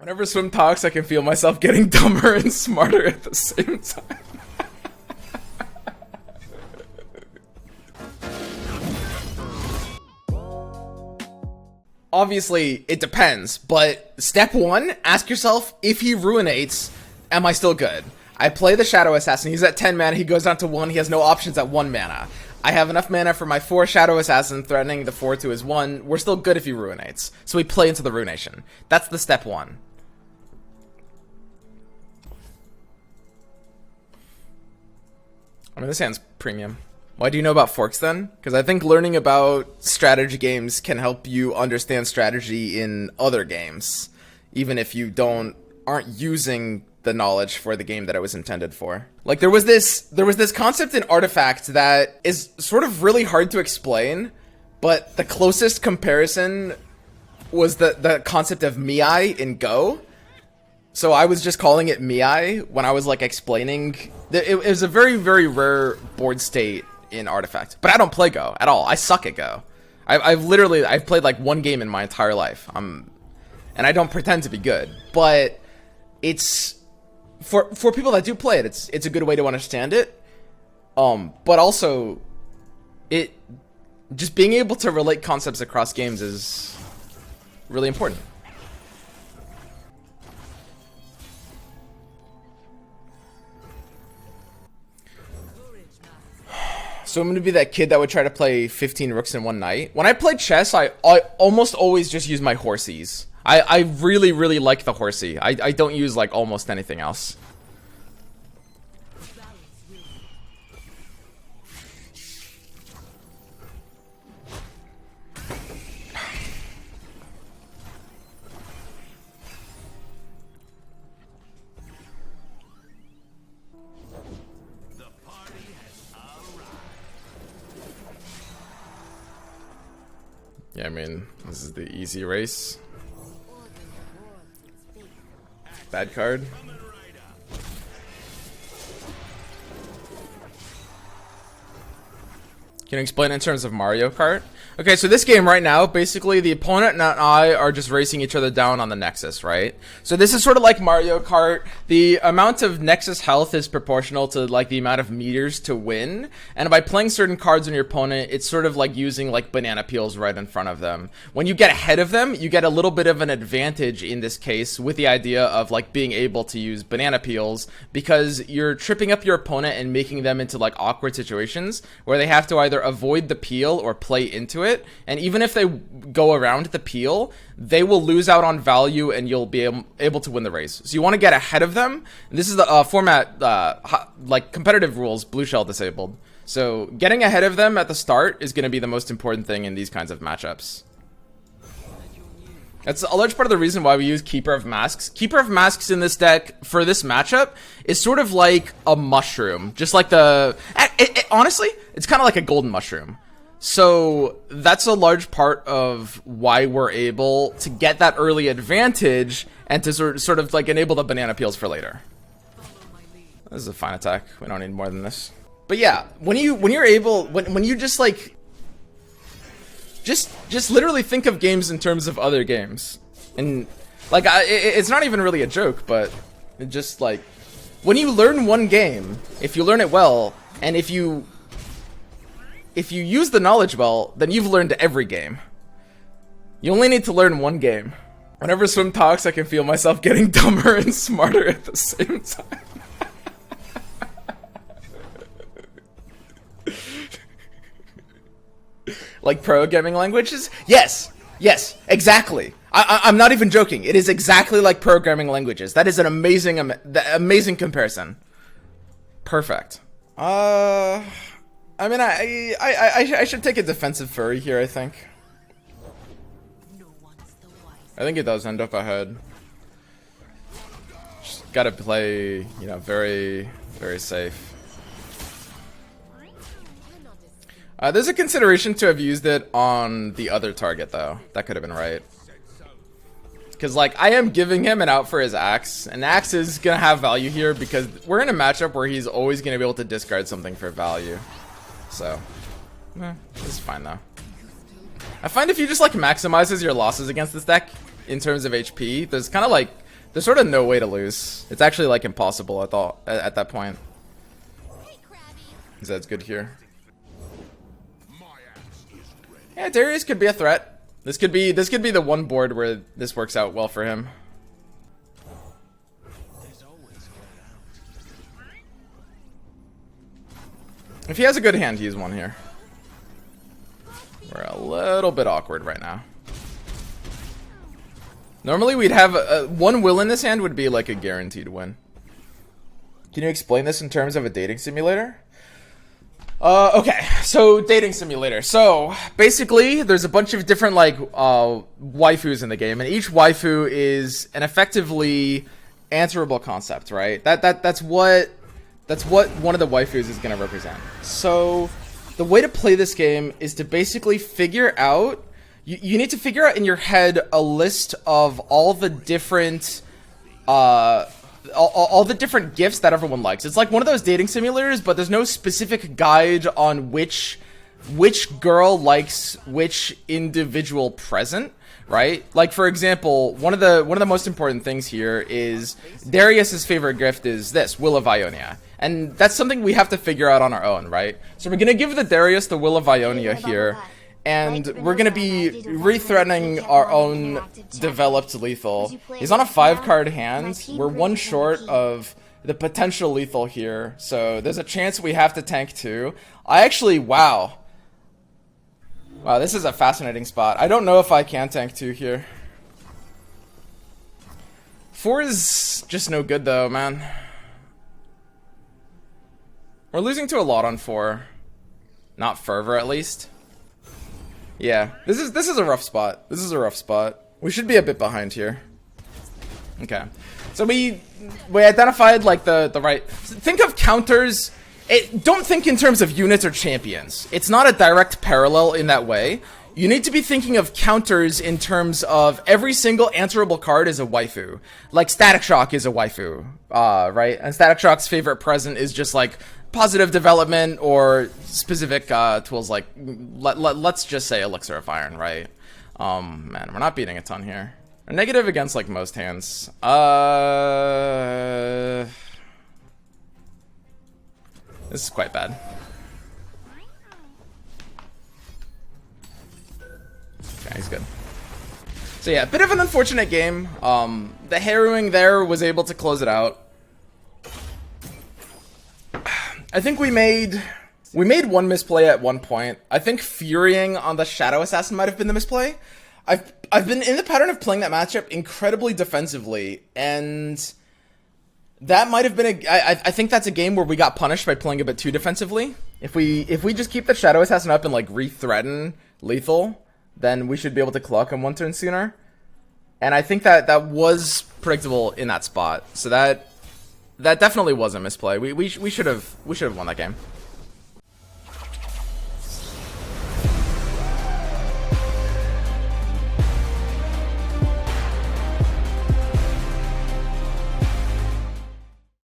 Whenever Swim talks, I can feel myself getting dumber and smarter at the same time. Obviously, it depends, but step one, ask yourself, if he ruinates, am I still good? I play the Shadow Assassin, he's at 10 mana, he goes down to 1, he has no options at 1 mana. I have enough mana for my 4 Shadow Assassin, threatening the 4 to his 1, we're still good if he ruinates. So we play into the runation. That's the step one. I mean, this hand's premium. Why do you know about forks then? Because I think learning about strategy games can help you understand strategy in other games, even if you aren't using the knowledge for the game that it was intended for. Like there was this concept in Artifact that is sort of really hard to explain, but the closest comparison was the concept of Miai in Go. So I was just calling it Miai when I was like explaining. It was a very, very rare board state in Artifact, but I don't play Go at all. I suck at Go. I've played like 1 game in my entire life. And I don't pretend to be good, but it's for people that do play it. It's a good way to understand it. But also, just being able to relate concepts across games is really important. So I'm going to be that kid that would try to play 15 rooks in one night. When I play chess, I almost always just use my horsies. I really, really like the horsey. I don't use like almost anything else. Yeah, I mean, this is the easy race. Bad card. Can you explain in terms of Mario Kart? Okay, so this game right now, basically the opponent and I are just racing each other down on the Nexus, right? So this is sort of like Mario Kart. The amount of Nexus health is proportional to like the amount of meters to win. And by playing certain cards on your opponent, it's sort of like using like banana peels right in front of them. When you get ahead of them, you get a little bit of an advantage in this case with the idea of like being able to use banana peels because you're tripping up your opponent and making them into like awkward situations where they have to either avoid the peel or play into it, and even if they go around the peel, they will lose out on value and you'll be able to win the race. So you want to get ahead of them. And this is the format, like competitive rules, blue shell disabled. So getting ahead of them at the start is going to be the most important thing in these kinds of matchups. That's a large part of the reason why we use Keeper of Masks. Keeper of Masks in this deck for this matchup is sort of like a mushroom. Just like honestly, it's kind of like a golden mushroom. So that's a large part of why we're able to get that early advantage and to sort of like enable the banana peels for later. This is a fine attack. We don't need more than this. But yeah, when you just like just literally think of games in terms of other games, and like it's not even really a joke, but it just like when you learn one game, if you learn it well, and if you use the knowledge well, then you've learned every game. You only need to learn one game. Whenever Swim talks, I can feel myself getting dumber and smarter at the same time. Like programming languages? Yes, exactly. I'm not even joking. It is exactly like programming languages. That is an amazing comparison. Perfect. I mean, I should take a defensive furry here, I think. I think it does end up ahead. Just gotta play, you know, very, very safe. There's a consideration to have used it on the other target, though. That could have been right. Because, like, I am giving him an out for his axe. And axe is going to have value here because we're in a matchup where he's always going to be able to discard something for value. So, it's fine, though. I find if you just, like, maximizes your losses against this deck in terms of HP, there's kind of, like, There's sort of no way to lose. It's actually like impossible at that point. Zed's good here. Yeah, Darius could be a threat. This could be the one board where this works out well for him. If he has a good hand, he's one here. We're a little bit awkward right now. Normally we'd have one will in this hand would be like a guaranteed win. Can you explain this in terms of a dating simulator? Okay, so dating simulator. So basically there's a bunch of different like waifus in the game, and each waifu is an effectively answerable concept, right? That's what one of the waifus is going to represent. So the way to play this game is to basically figure out, you need to figure out in your head a list of all the different all the different gifts that everyone likes. It's like one of those dating simulators, but there's no specific guide on which girl likes which individual present, right? Like, for example, one of the most important things here is Darius's favorite gift is this, Will of Ionia. And that's something we have to figure out on our own, right? So we're gonna give the Darius the Will of Ionia here, and we're gonna be re-threatening our own developed lethal. He's on a 5-card hand. We're one short of the potential lethal here, so there's a chance we have to tank 2. I actually, wow, this is a fascinating spot. I don't know if I can tank 2 here. 4 is just no good though, man. We're losing to a lot on 4. Not Fervor, at least. Yeah, this is a rough spot. This is a rough spot. We should be a bit behind here. Okay, so we identified like the right. Think of counters. Don't think in terms of units or champions. It's not a direct parallel in that way. You need to be thinking of counters in terms of every single answerable card is a waifu. Like Static Shock is a waifu, right? And Static Shock's favorite present is just like positive development or specific tools like, let's just say Elixir of Iron, right? Man, we're not beating a ton here. We're negative against like most hands. This is quite bad. Okay, he's good. So yeah, bit of an unfortunate game. The harrowing there was able to close it out. I think we made one misplay at one point. I think Furying on the Shadow Assassin might have been the misplay. I've been in the pattern of playing that matchup incredibly defensively, and that might have been I think that's a game where we got punished by playing a bit too defensively. If we just keep the Shadow Assassin up and like re-threaten lethal, then we should be able to clock him one turn sooner. And I think that was predictable in that spot. So that definitely was a misplay. We should have won that game.